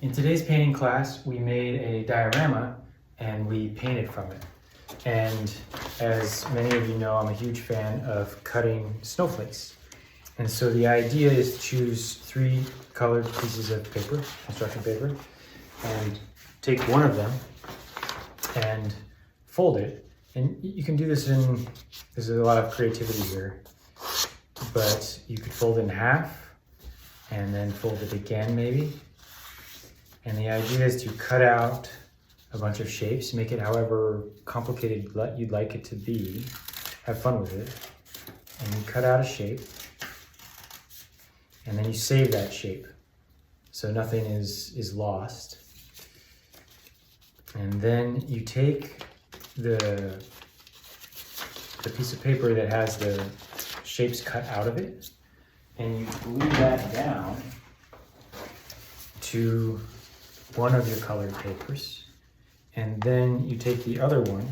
In today's painting class, we made a diorama and we painted from it. And as many of you know, I'm a huge fan of cutting snowflakes. And so the idea is to choose 3 colored pieces of paper, construction paper, and take one of them and fold it. And you can do this there's a lot of creativity here, but you could fold it in half and then fold it again maybe. And the idea is to cut out a bunch of shapes, make it however complicated you'd like it to be, have fun with it. And you cut out a shape, and then you save that shape, so nothing is lost. And then you take the piece of paper that has the shapes cut out of it, and you glue that down to one of your colored papers. And then you take the other one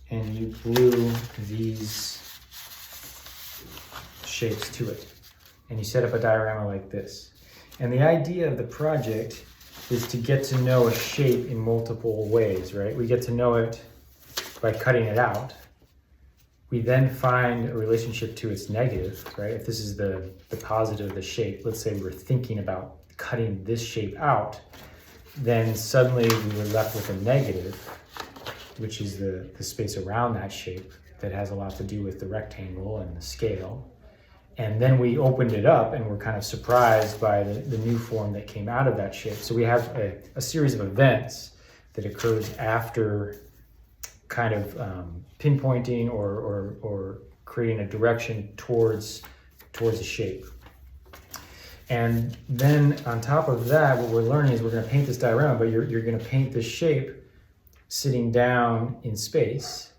and you glue these shapes to it. And you set up a diorama like this. And the idea of the project is to get to know a shape in multiple ways, right? We get to know it by cutting it out. We then find a relationship to its negative, right? If this is the positive of the shape, let's say we're thinking about cutting this shape out, then suddenly we were left with a negative, which is the space around that shape that has a lot to do with the rectangle and the scale. And then we opened it up and we're kind of surprised by the new form that came out of that shape. So we have a series of events that occurs after kind of pinpointing or creating a direction towards a shape. And then on top of that, what we're learning is we're going to paint this diorama, but you're going to paint this shape sitting down in space,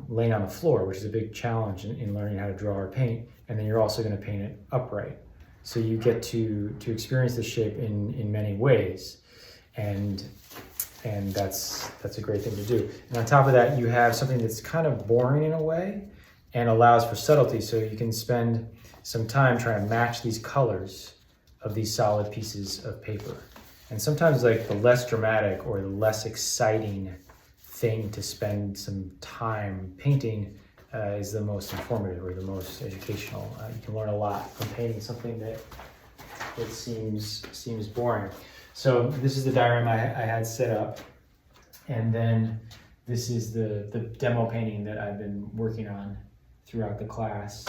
laying on the floor, which is a big challenge in learning how to draw or paint. And then you're also going to paint it upright. So you get to experience the shape in many ways. And that's a great thing to do. And on top of that, you have something that's kind of boring in a way and allows for subtlety. So you can spend some time trying to match these colors of these solid pieces of paper. And sometimes like the less dramatic or the less exciting thing to spend some time painting is the most informative or the most educational. You can learn a lot from painting something that seems boring. So this is the diorama I had set up, and then this is the demo painting that I've been working on throughout the class.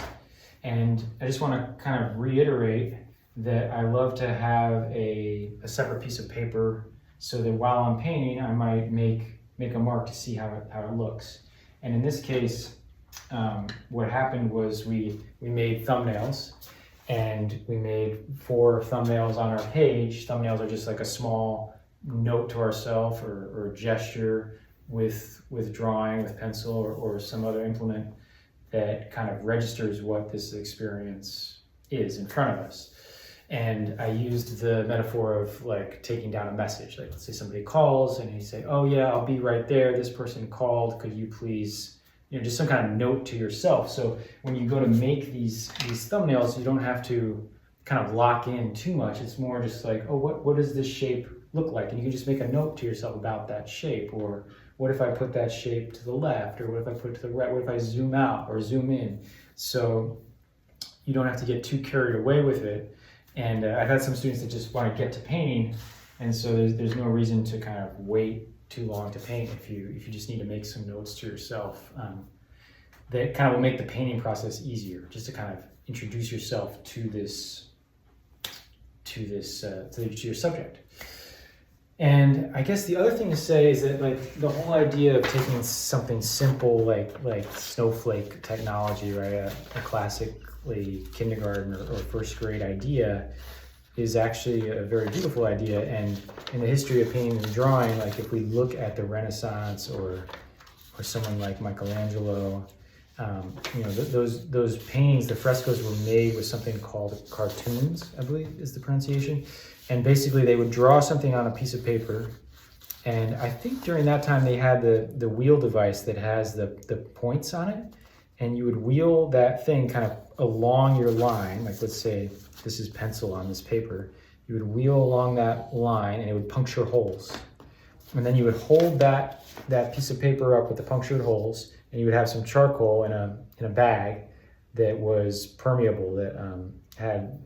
And I just want to kind of reiterate that I love to have a separate piece of paper so that while I'm painting, I might make a mark to see how it looks. And in this case, what happened was we made thumbnails, and we made 4 thumbnails on our page. Thumbnails are just like a small note to ourselves or gesture with drawing, with pencil or some other implement that kind of registers what this experience is in front of us. And I used the metaphor of like taking down a message. Like let's say somebody calls and you say, oh yeah, I'll be right there. This person called, could you please, just some kind of note to yourself. So when you go to make these thumbnails, you don't have to kind of lock in too much. It's more just like, oh, what does this shape look like? And you can just make a note to yourself about that shape, or what if I put that shape to the left, or what if I put it to the right? What if I zoom out or zoom in? So you don't have to get too carried away with it. And I've had some students that just want to get to painting, and so there's no reason to kind of wait too long to paint if you just need to make some notes to yourself. That kind of will make the painting process easier, just to kind of introduce yourself to your subject. And I guess the other thing to say is that like the whole idea of taking something simple like snowflake technology, right, a classically kindergarten or first grade idea, is actually a very beautiful idea. And in the history of painting and drawing, like if we look at the Renaissance or someone like Michelangelo, those paintings, the frescoes were made with something called cartoons, I believe is the pronunciation. And basically they would draw something on a piece of paper. And I think during that time they had the wheel device that has the points on it. And you would wheel that thing kind of along your line, like let's say this is pencil on this paper, You would wheel along that line and it would puncture holes. And then you would hold that piece of paper up with the punctured holes, and you would have some charcoal in a bag that was permeable, that had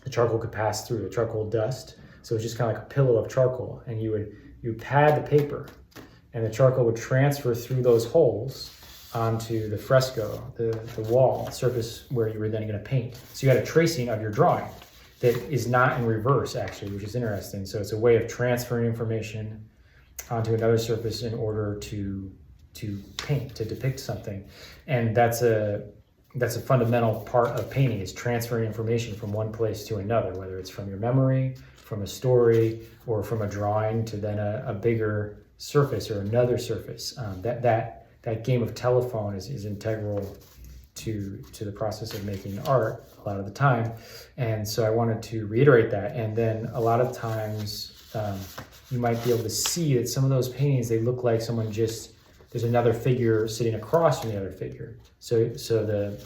the charcoal could pass through, the charcoal dust. So it was just kind of like a pillow of charcoal, and you would pad the paper, and the charcoal would transfer through those holes onto the fresco, the wall surface where you were then going to paint. So you had a tracing of your drawing that is not in reverse, actually, which is interesting. So it's a way of transferring information onto another surface in order to paint, to depict something. And that's a fundamental part of painting, is transferring information from one place to another, whether it's from your memory, from a story, or from a drawing to then a bigger surface or another surface. That game of telephone is integral to the process of making art a lot of the time. And so I wanted to reiterate that. And then a lot of times you might be able to see that some of those paintings, they look like there's another figure sitting across from the other figure. So the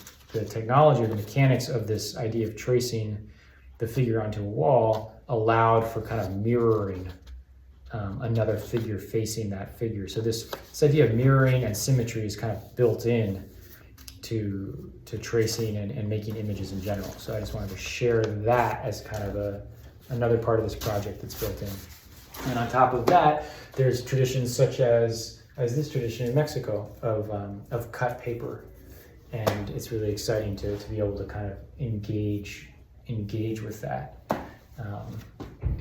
technology or the mechanics of this idea of tracing the figure onto a wall allowed for kind of mirroring another figure facing that figure. So this idea of mirroring and symmetry is kind of built in to tracing and making images in general. So I just wanted to share that as kind of another part of this project that's built in. And on top of that, there's traditions such as this tradition in Mexico of cut paper. And it's really exciting to be able to kind of engage with that.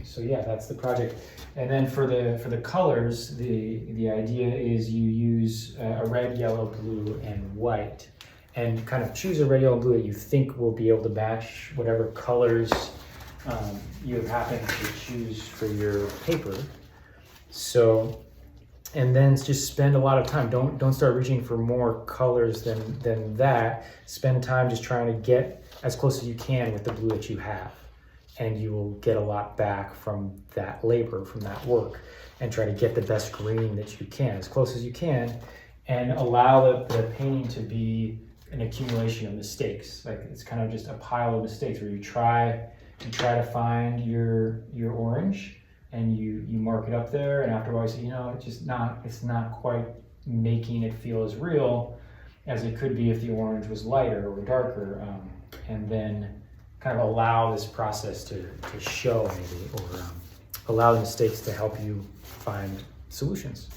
So yeah, that's the project. And then for the colors, the idea is you use a red, yellow, blue, and white, and kind of choose a red, yellow, blue that you think will be able to match whatever colors you happen to choose for your paper. So, and then just spend a lot of time. Don't start reaching for more colors than that. Spend time just trying to get as close as you can with the blue that you have, and you will get a lot back from that labor, from that work, and try to get the best green that you can, as close as you can, and allow the painting to be an accumulation of mistakes. Like, it's kind of just a pile of mistakes where you try to find your orange, and you mark it up there, and after a while you say, it's not quite making it feel as real as it could be if the orange was lighter or darker, and then kind of allow this process to show, maybe, or allow the mistakes to help you find solutions.